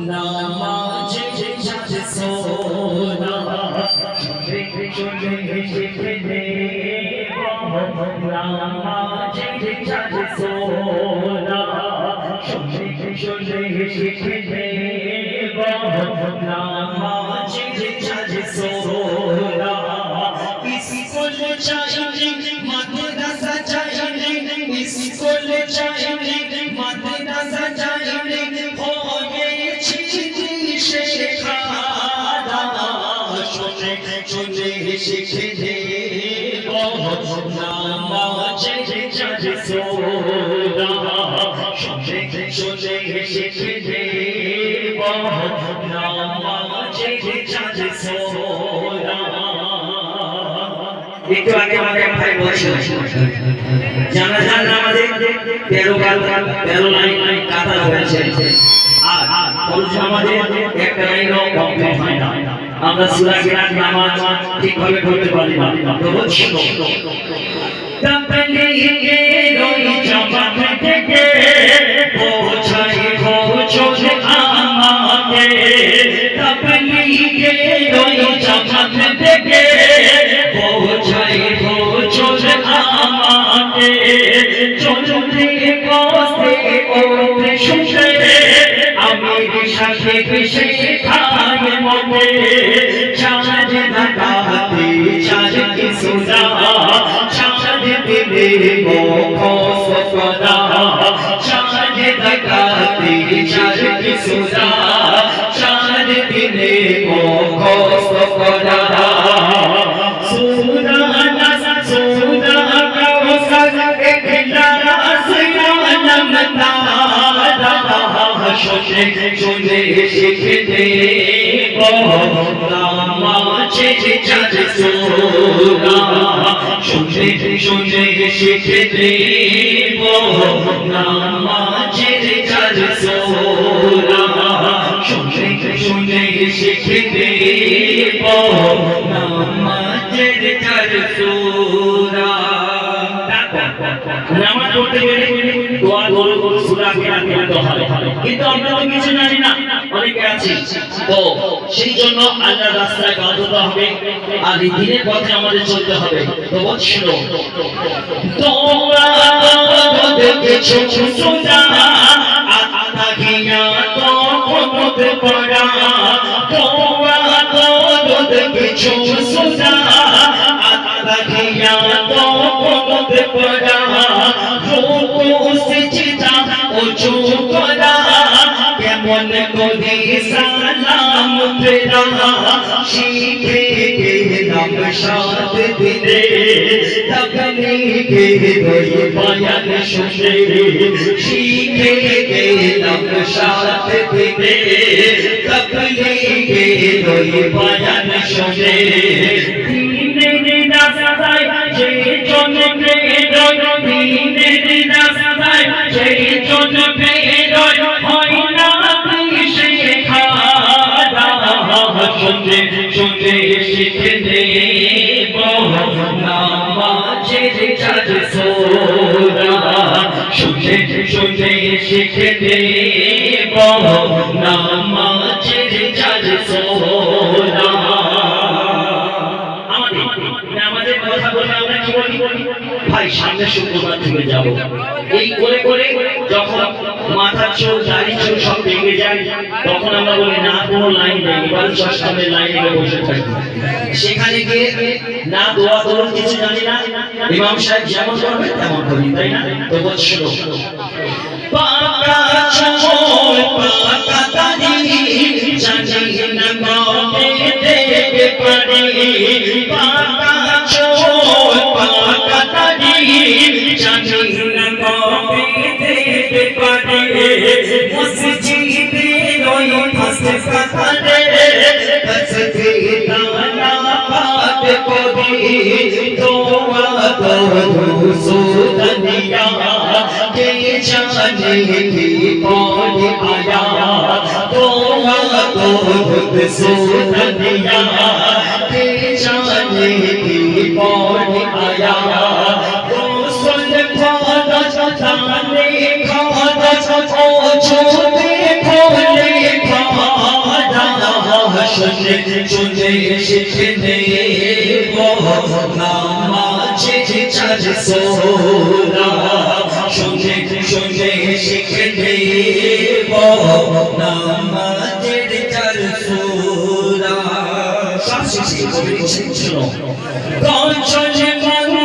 নামাজে চাঁদ সোনা শুনে শুনে হেসে দে নামাজে চাঁদ সোনা শুনে শুনে হেসে দে নামাজে চাঁদ সোনা স্কুল চাইলে মাদ্রাসা চাইলে স্কুল চাইলে মাদ্রাসা চাইলে হয়েছি শেখা শুনে শুনে শিখে দে নামাজে চাঁদ সোনা শুনে শুনে শিখে দে নামাজে চাঁদ সোনা একটু আগে আমাদের ভাই বলছিল জানাজার নামাজে 13 লাইন কাতার হয়েছে আর ফরজ নামাজে একটা লাইনও কমপ্লিট হয় না আমরা সূরা কিরাত নামাজ ঠিকভাবে পড়তে পারি না তো বুঝছো তাবলীগে রই জামাত থেকে পৌঁছাই পৌঁছল আমাকে তাবলীগে রই জামাত থেকে পৌঁছাই পৌঁছল আমাকে চলতে বসতে ওঠে শুতে আমি সাথে পিছে খায় মনে চাঁদ ঢাকাতে চাঁদ কি সুরা চাঁদ দিলে মুখ সফরা চাঁদ ঢাকাতে চাঁদ কি সুরা চাঁদ দিলে মুখ সফরা সুরা নাস সুরা কাউসার ইখলাস নামতা শুনে শুনে শিখে দে নামাজে চাঁদ সোনা শুনে শুনে শিখে দে নামাজে চাঁদ সোনা শুনে শুনে শিখে দে নামাজে চাঁদ সোনা নামাজ পড়তে গেলে দোয়া করো সূরা কিরাত পড়তে হয় কিন্তু আমরা তো কিছু জানি না অনেকে আছে তো সেই জন্য আল্লাহর রাস্তায় কাঁদতে হবে আর এই দিনের পথে আমাদের চলতে হবে তো বৎসল তোমরা দেখেছো সুজা আতা গিয়া তো কোমত পড়া তোমরা দেখেছো সুজা আতা গিয়া তো কোমত পড়া রূপু সিজদা ওযু করা কেমন করে সালাম ফেরা শিখে গেলাম সাত দিনে তাবলীগে রই বয়ান শুনে শিখে গেলাম সাত দিনে তাবলীগে রই বয়ান শুনে দিনের রাস্তায় যে জনকে দিনের রাস্তায় সেই জনকে হয় না শেখা শুনে শুনে শিখে দে নামাজে চাঁদ সোনা শুনে শুনে শিখে দে নামাজে চাঁদ সোনা আমাদের কথা বলে আমরা কি বলি ভাই সামনে শুক্রবার থেকে যাব এই করে করে যখন মাথার চুল দাড়ি চুল সব ভেঙে যায় তখন আমরা বলি না কোনো লাইন নেই এবার সামনে লাইনে বসে থাকি সেখানে গিয়ে না দোয়া করুন কিছু জানি না ইমাম সাহেব যেমন করবে তেমন করি তাই না তো বৎসল পাকা চুল পাকা দাড়ি জানি না কবে দেখে পারি পাকা চুল পাকা দাড়ি জানি না কবে দেখে পারি মসজিদে রই ফাসে কাতারে তসবিহ নামাজ পড়ি দোয়া করো সুদনিয়া কে জানে কি পড়ে আয়া দোয়া করো সুদনিয়া কে জানে কি পড়ে আয়া গোসল ফরজ জানে খরচ ও ছুতে খোলে শুনে শুনে শিখে নেব নামাজের চার সূরা শুনে শুনে শিখে নেব নামাজের চার সূরা সব শিখে শুনো কাঞ্চন